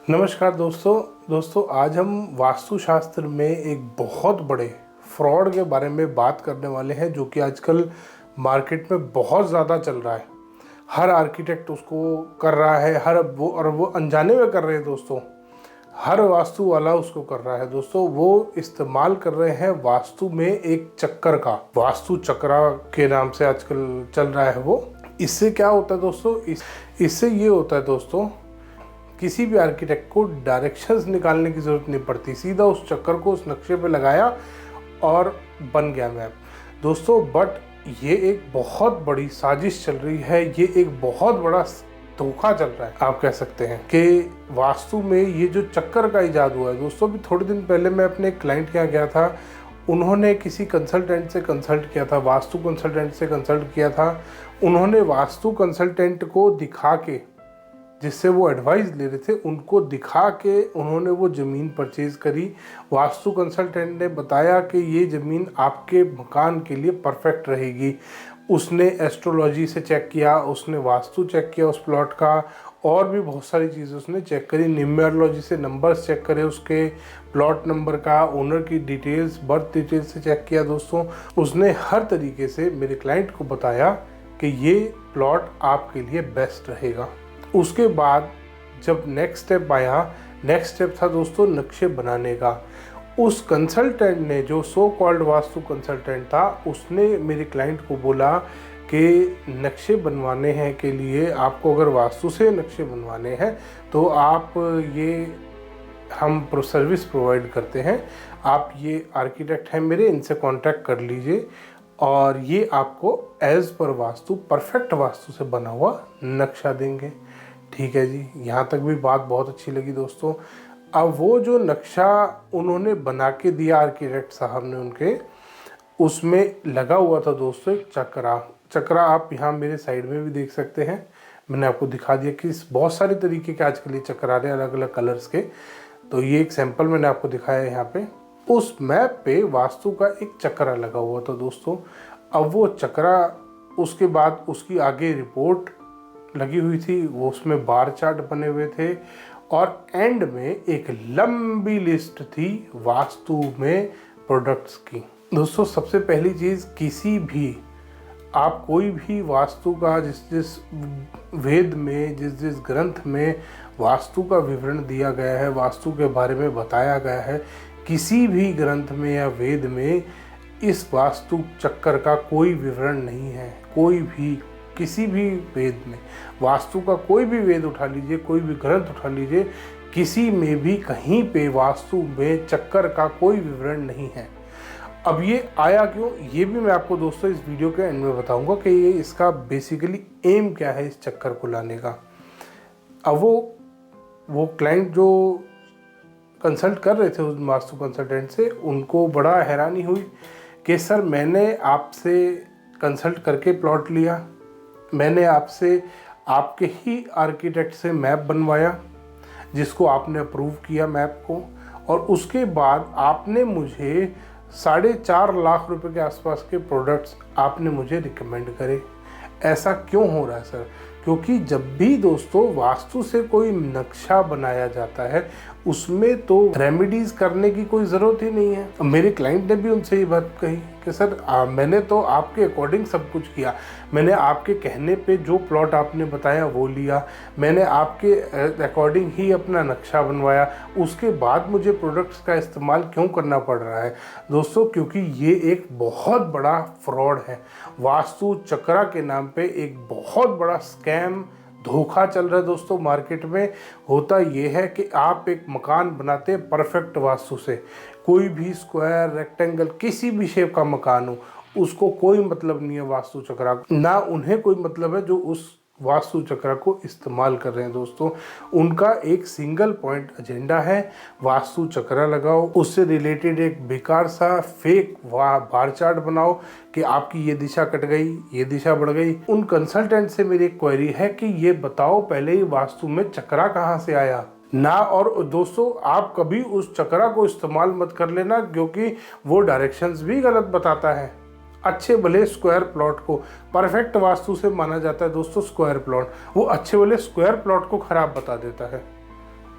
नमस्कार दोस्तों आज हम वास्तुशास्त्र में एक बहुत बड़े फ्रॉड के बारे में बात करने वाले हैं जो कि आजकल मार्केट में बहुत ज़्यादा चल रहा है। हर आर्किटेक्ट उसको कर रहा है, वो अनजाने में कर रहे हैं दोस्तों। हर वास्तु वाला उसको कर रहा है दोस्तों। वो इस्तेमाल कर रहे हैं वास्तु में एक चक्कर का, वास्तु चक्रा के नाम से आजकल चल रहा है वो। इससे क्या होता है दोस्तों, इससे ये होता है दोस्तों, किसी भी आर्किटेक्ट को डायरेक्शंस निकालने की ज़रूरत नहीं पड़ती। सीधा उस चक्कर को उस नक्शे पे लगाया और बन गया मैप दोस्तों। बट ये एक बहुत बड़ी साजिश चल रही है, ये एक बहुत बड़ा धोखा चल रहा है, आप कह सकते हैं कि वास्तु में ये जो चक्कर का इजाद हुआ है दोस्तों। अभी थोड़े दिन पहले मैं अपने क्लाइंट के यहाँ गया था, उन्होंने किसी कंसल्टेंट से कंसल्ट किया था, वास्तु कंसल्टेंट से कंसल्ट किया था। उन्होंने वास्तु कंसल्टेंट को दिखा के, जिससे वो एडवाइस ले रहे थे, उनको दिखा के उन्होंने वो ज़मीन परचेज़ करी। वास्तु कंसल्टेंट ने बताया कि ये ज़मीन आपके मकान के लिए परफेक्ट रहेगी। उसने एस्ट्रोलॉजी से चेक किया, उसने वास्तु चेक किया उस प्लॉट का, और भी बहुत सारी चीज़ें उसने चेक करी। न्यूमेरोलॉजी से नंबर्स चेक करे, उसके प्लॉट नंबर का, ओनर की डिटेल्स, बर्थ डिटेल्स से चेक किया दोस्तों। उसने हर तरीके से मेरे क्लाइंट को बताया कि ये प्लॉट आपके लिए बेस्ट रहेगा। उसके बाद जब नेक्स्ट स्टेप था दोस्तों नक्शे बनाने का। उस कंसल्टेंट ने, जो सो कॉल्ड वास्तु कंसल्टेंट था, उसने मेरे क्लाइंट को बोला कि नक्शे बनवाने हैं के लिए आपको, अगर वास्तु से नक्शे बनवाने हैं तो आप हम सर्विस प्रोवाइड करते हैं, आप ये आर्किटेक्ट हैं मेरे, इनसे कांटेक्ट कर लीजिए और ये आपको as per vastu, perfect vastu से बना हुआ नक्शा देंगे। ठीक है जी, यहाँ तक भी बात बहुत अच्छी लगी दोस्तों। अब वो जो नक्शा उन्होंने बना के दिया आर्किटेक्ट साहब ने उनके, उसमें लगा हुआ था दोस्तों एक चक्रा आप यहाँ मेरे साइड में भी देख सकते हैं। मैंने आपको दिखा दिया कि बहुत सारे तरीके के आजकल ये चक्र आ रहे हैं अलग अलग कलर्स के। तो ये एक सैंपल मैंने आपको दिखाया है यहाँ पे। उस मैप पे वास्तु का एक चक्रा लगा हुआ था दोस्तों। अब वो चक्रा, उसके बाद उसकी आगे रिपोर्ट लगी हुई थी, वो उसमें बार चार्ट बने हुए थे, और एंड में एक लंबी लिस्ट थी वास्तु में प्रोडक्ट्स की दोस्तों। सबसे पहली चीज़, किसी भी आप कोई भी वास्तु का जिस वेद में, जिस ग्रंथ में वास्तु का विवरण दिया गया है, वास्तु के बारे में बताया गया है, किसी भी ग्रंथ में या वेद में इस वास्तु चक्कर का कोई विवरण नहीं है। कोई भी, किसी भी वेद में, वास्तु का कोई भी वेद उठा लीजिए, कोई भी ग्रंथ उठा लीजिए, किसी में भी कहीं पे वास्तु में चक्कर का कोई विवरण नहीं है। अब ये आया क्यों, ये भी मैं आपको दोस्तों इस वीडियो के एंड में बताऊंगा कि ये इसका बेसिकली एम क्या है इस चक्कर को लाने का। अब वो क्लाइंट जो कंसल्ट कर रहे थे उस वास्तु कंसल्टेंट से, उनको बड़ा हैरानी हुई कि सर मैंने आपसे कंसल्ट करके प्लॉट लिया, मैंने आपसे, आपके ही आर्किटेक्ट से मैप बनवाया जिसको आपने अप्रूव किया मैप को, और उसके बाद आपने मुझे 4.5 लाख रुपए के आसपास के प्रोडक्ट्स आपने मुझे रिकमेंड करे। ऐसा क्यों हो रहा है सर? क्योंकि जब भी दोस्तों वास्तु से कोई नक्शा बनाया जाता है, उसमें तो रेमेडीज करने की कोई ज़रूरत ही नहीं है। मेरे क्लाइंट ने भी उनसे ये बात कही कि सर मैंने तो आपके अकॉर्डिंग सब कुछ किया, मैंने आपके कहने पे जो प्लॉट आपने बताया वो लिया, मैंने आपके अकॉर्डिंग ही अपना नक्शा बनवाया, उसके बाद मुझे प्रोडक्ट्स का इस्तेमाल क्यों करना पड़ रहा है दोस्तों? क्योंकि ये एक बहुत बड़ा फ्रॉड है। वास्तु चक्रा के नाम पे एक बहुत बड़ा स्कैम, धोखा चल रहा है दोस्तों मार्केट में। होता ये है कि आप एक मकान बनाते हैं परफेक्ट वास्तु से, कोई भी स्क्वायर, रेक्टेंगल, किसी भी शेप का मकान हो, उसको कोई मतलब नहीं है वास्तु चक्रा, ना उन्हें कोई मतलब है जो उस वास्तु चक्र को इस्तेमाल कर रहे हैं दोस्तों। उनका एक सिंगल पॉइंट एजेंडा है, वास्तु चक्र लगाओ, उससे रिलेटेड एक बेकार सा फेक बार चार्ट बनाओ कि आपकी ये दिशा कट गई, ये दिशा बढ़ गई। उन कंसल्टेंट से मेरी एक क्वेरी है कि ये बताओ पहले ही वास्तु में चक्रा कहाँ से आया ना। और दोस्तों आप कभी उस चक्रा को इस्तेमाल मत कर लेना, क्योंकि वो डायरेक्शंस भी गलत बताता है। अच्छे भले स्क्वायर प्लॉट को परफेक्ट वास्तु से माना जाता है दोस्तों स्क्वायर प्लॉट, वो अच्छे भले स्क्वायर प्लॉट को खराब बता देता है।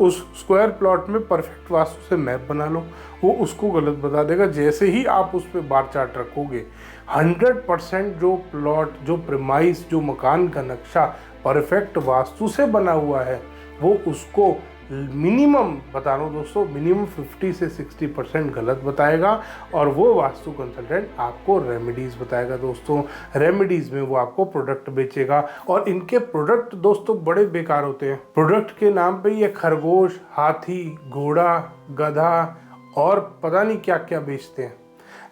उस स्क्वायर प्लॉट में परफेक्ट वास्तु से मैप बना लो, वो उसको गलत बता देगा। जैसे ही आप उस पर बार चार्ट रखोगे 100% जो प्लॉट, जो प्रीमाइस, जो मकान का नक्शा परफेक्ट वास्तु से बना हुआ है वो उसको मिनिमम बता रहा हूँ दोस्तों, मिनिमम 50 से 60% गलत बताएगा। और वो वास्तु कंसल्टेंट आपको रेमेडीज़ बताएगा दोस्तों। रेमेडीज़ में वो आपको प्रोडक्ट बेचेगा और इनके प्रोडक्ट दोस्तों बड़े बेकार होते हैं। प्रोडक्ट के नाम पे ये खरगोश, हाथी, घोड़ा, गधा और पता नहीं क्या क्या बेचते हैं।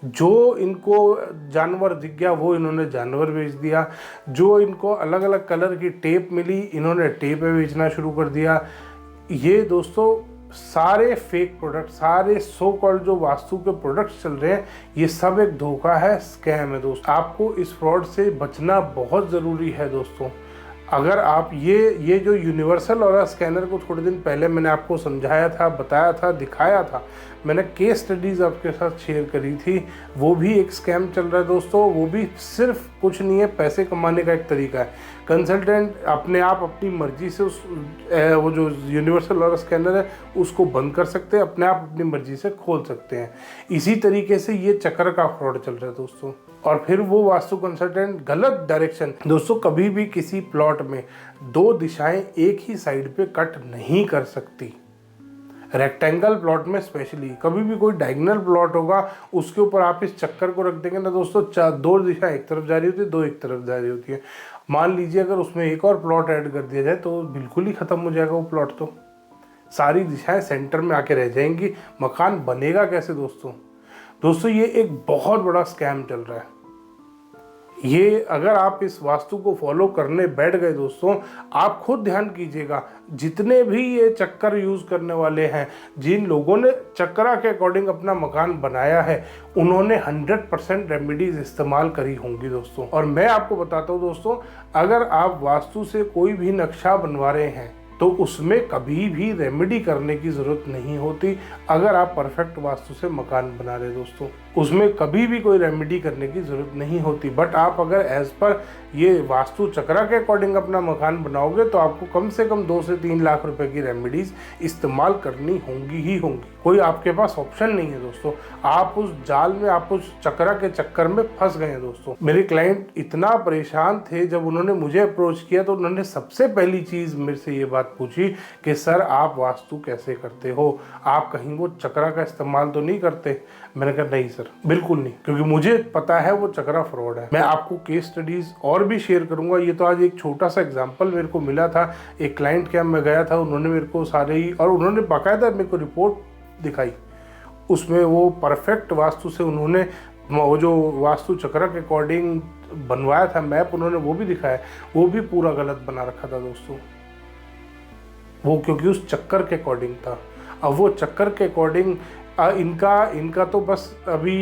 जो इनको जानवर दिख गया वो इन्होंने जानवर बेच दिया, जो इनको अलग अलग कलर की टेप मिली इन्होंने टेप बेचना शुरू कर दिया। ये दोस्तों सारे फेक प्रोडक्ट, सारे सो कॉल्ड जो वास्तु के प्रोडक्ट्स चल रहे हैं, ये सब एक धोखा है, स्कैम है दोस्तों। आपको इस फ्रॉड से बचना बहुत ज़रूरी है दोस्तों। अगर आप ये जो यूनिवर्सल ऑरा स्कैनर को थोड़े दिन पहले मैंने आपको समझाया था, बताया था, दिखाया था, मैंने केस स्टडीज़ आपके साथ शेयर करी थी, वो भी एक स्कैम चल रहा है दोस्तों। वो भी सिर्फ कुछ नहीं है, पैसे कमाने का एक तरीका है। कंसल्टेंट अपने आप अपनी मर्जी से वो जो यूनिवर्सल ऑरा स्कैनर है उसको बंद कर सकते हैं, अपने आप अपनी मर्जी से खोल सकते हैं। इसी तरीके से ये चक्र का फ्रॉड चल रहा है दोस्तों। और फिर वो वास्तु कंसल्टेंट गलत डायरेक्शन दोस्तों, कभी भी किसी प्लॉट में 2 दिशाएं एक ही साइड पे कट नहीं कर सकती। रेक्टेंगल प्लॉट में स्पेशली, कभी भी कोई डायगोनल प्लॉट होगा उसके ऊपर आप इस चक्कर को रख देंगे ना दोस्तों, 2 दिशा एक तरफ जा रही होती है, 2 एक तरफ जा रही होती है। मान लीजिए अगर उसमें एक और प्लॉट ऐड कर दिया जाए तो बिल्कुल ही खत्म हो जाएगा वो प्लॉट। तो सारी दिशाएं सेंटर में आके रह जाएंगी, मकान बनेगा कैसे दोस्तों? ये एक बहुत बड़ा स्कैम चल रहा है। ये अगर आप इस वास्तु को फॉलो करने बैठ गए दोस्तों, आप खुद ध्यान कीजिएगा, जितने भी ये चक्कर यूज़ करने वाले हैं, जिन लोगों ने चक्रा के अकॉर्डिंग अपना मकान बनाया है, उन्होंने 100% रेमेडीज इस्तेमाल करी होंगी दोस्तों। और मैं आपको बताता हूँ दोस्तों, अगर आप वास्तु से कोई भी नक्शा बनवा रहे हैं तो उसमें कभी भी रेमेडी करने की ज़रूरत नहीं होती। अगर आप परफेक्ट वास्तु से मकान बना रहे दोस्तों, उसमें कभी भी कोई रेमेडी करने की ज़रूरत नहीं होती। बट आप अगर एज पर ये वास्तु चक्रा के अकॉर्डिंग अपना मकान बनाओगे तो आपको कम से कम 2 से 3 लाख रुपए की रेमेडीज इस्तेमाल करनी होंगी ही होंगी। कोई आपके पास ऑप्शन नहीं है दोस्तों। आप उस जाल में, आप उस चक्रा के चक्कर में फंस गए हैं दोस्तों। मेरे क्लाइंट इतना परेशान थे, जब उन्होंने मुझे अप्रोच किया तो उन्होंने सबसे पहली चीज़ मेरे से ये बात पूछी कि सर आप वास्तु कैसे करते हो, आप कहीं वो चक्रा का इस्तेमाल तो नहीं करते? मैंने कहा नहीं सर, बिल्कुल नहीं, क्योंकि मुझे पता है वो चक्रा फ्रॉड है। मैं आपको केस स्टडीज और भी शेयर करूंगा। ये तो आज एक छोटा सा एग्जांपल मेरे को मिला था। एक क्लाइंट के मैं गया था, उन्होंने मेरे को सारे ही, और उन्होंने बाकायदा मेरे को रिपोर्ट दिखाई, उसमें वो परफेक्ट वास्तु से उन्होंने वो जो वास्तु चक्र के अकॉर्डिंग बनवाया था मैप, उन्होंने वो भी दिखाया, वो भी पूरा गलत बना रखा था दोस्तों। वो क्योंकि उस चक्कर के अकॉर्डिंग था। अब वो चक्कर के अकॉर्डिंग इनका तो बस अभी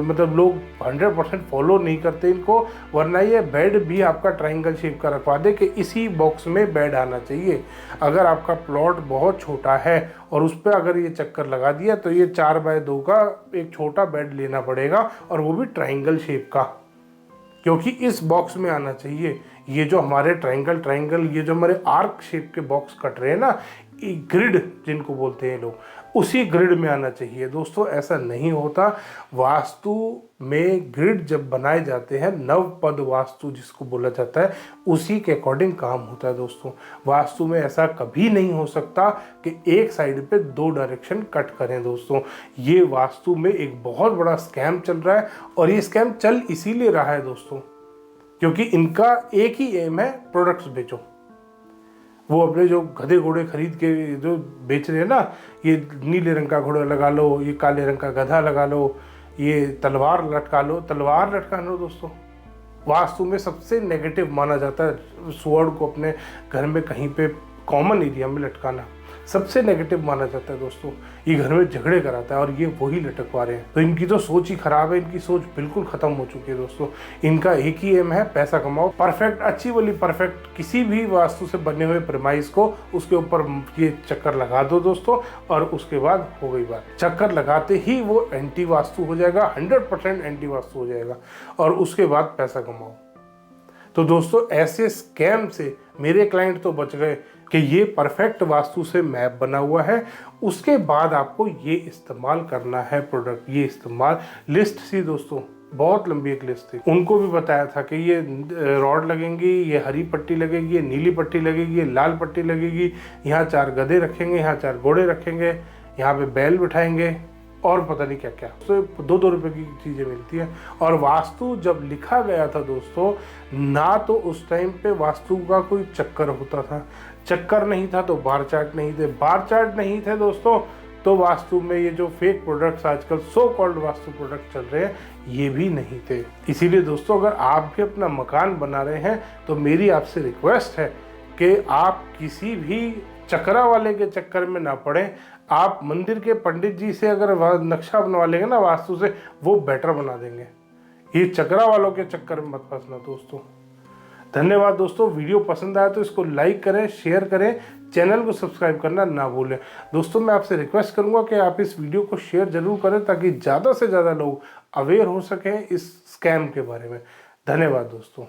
मतलब लोग 100% फॉलो नहीं करते इनको, वरना ये बेड भी आपका ट्रायंगल शेप का रखवा दे कि इसी बॉक्स में बेड आना चाहिए। अगर आपका प्लॉट बहुत छोटा है और उस पर अगर ये चक्कर लगा दिया तो ये 4x2 का एक छोटा बेड लेना पड़ेगा, और वो भी ट्रायंगल शेप का, क्योंकि इस बॉक्स में आना चाहिए। ये जो हमारे ट्रायंगल ये जो हमारे आर्क शेप के बॉक्स कट रहे हैं ना, ग्रिड जिनको बोलते हैं लोग, उसी ग्रिड में आना चाहिए दोस्तों। ऐसा नहीं होता। वास्तु में ग्रिड जब बनाए जाते हैं, नवपद वास्तु जिसको बोला जाता है, उसी के अकॉर्डिंग काम होता है दोस्तों। वास्तु में ऐसा कभी नहीं हो सकता कि एक साइड पे 2 डायरेक्शन कट करें दोस्तों। ये वास्तु में एक बहुत बड़ा स्कैम चल रहा है, और ये स्कैम चल इसीलिए रहा है दोस्तों क्योंकि इनका एक ही एम है, प्रोडक्ट्स बेचो। वो अपने जो गधे घोड़े खरीद के जो बेच रहे हैं ना, ये नीले रंग का घोड़ा लगा लो, ये काले रंग का गधा लगा लो, ये तलवार लटका लो, तलवार लटका लो दोस्तों। वास्तु में सबसे नेगेटिव माना जाता है स्वॉर्ड को अपने घर में कहीं पे कॉमन एरिया में लटकाना, सबसे नेगेटिव माना जाता है दोस्तों। ये घर में झगड़े कराता है और ये वही लटकवा रहे हैं। तो इनकी तो सोच ही खराब है, इनकी सोच बिल्कुल खत्म हो चुकी है दोस्तों। इनका एक ही एम है, पैसा कमाओ। परफेक्ट, अच्छी वाली परफेक्ट किसी भी वास्तु से बने हुए प्रेमाइस को उसके ऊपर ये चक्कर लगा दो दोस्तों, और उसके बाद हो गई बात। चक्कर लगाते ही वो एंटी वास्तु हो जाएगा, 100% एंटी वास्तु हो जाएगा, और उसके बाद पैसा कमाओ। तो दोस्तों ऐसे स्कैम से मेरे क्लाइंट तो बच गए कि ये परफेक्ट वास्तु से मैप बना हुआ है, उसके बाद आपको ये इस्तेमाल करना है प्रोडक्ट। ये इस्तेमाल लिस्ट सी दोस्तों, बहुत लंबी एक लिस्ट थी। उनको भी बताया था कि ये रॉड लगेंगी, ये हरी पट्टी लगेगी, ये नीली पट्टी लगेगी, ये लाल पट्टी लगेगी, यहाँ 4 गधे रखेंगे, यहाँ 4 घोड़े रखेंगे, यहाँ पे बैल बिठाएंगे और पता नहीं क्या क्या। तो 2-2 रुपए की चीज़ें मिलती हैं। और वास्तु जब लिखा गया था दोस्तों, ना तो उस टाइम पे वास्तु का कोई चक्कर होता था, चक्कर नहीं था तो बार चार्ट नहीं थे, बार चार्ट नहीं थे दोस्तों तो वास्तु में ये जो फेक प्रोडक्ट्स आजकल सो कॉल्ड वास्तु प्रोडक्ट चल रहे हैं ये भी नहीं थे। इसीलिए दोस्तों अगर आप भी अपना मकान बना रहे हैं तो मेरी आपसे रिक्वेस्ट है कि आप किसी भी चक्रा वाले के चक्कर में ना पड़े। आप मंदिर के पंडित जी से अगर नक्शा बनवा लेंगे ना वास्तु से, वो बेटर बना देंगे। ये चक्रा वालों के चक्कर में मत फंसना दोस्तों। धन्यवाद दोस्तों। वीडियो पसंद आया तो इसको लाइक करें, शेयर करें, चैनल को सब्सक्राइब करना ना भूलें। दोस्तों मैं आपसे रिक्वेस्ट करूंगा कि आप इस वीडियो को शेयर जरूर करें ताकि ज़्यादा से ज़्यादा लोग अवेयर हो सकें इस स्कैम के बारे में। धन्यवाद दोस्तों।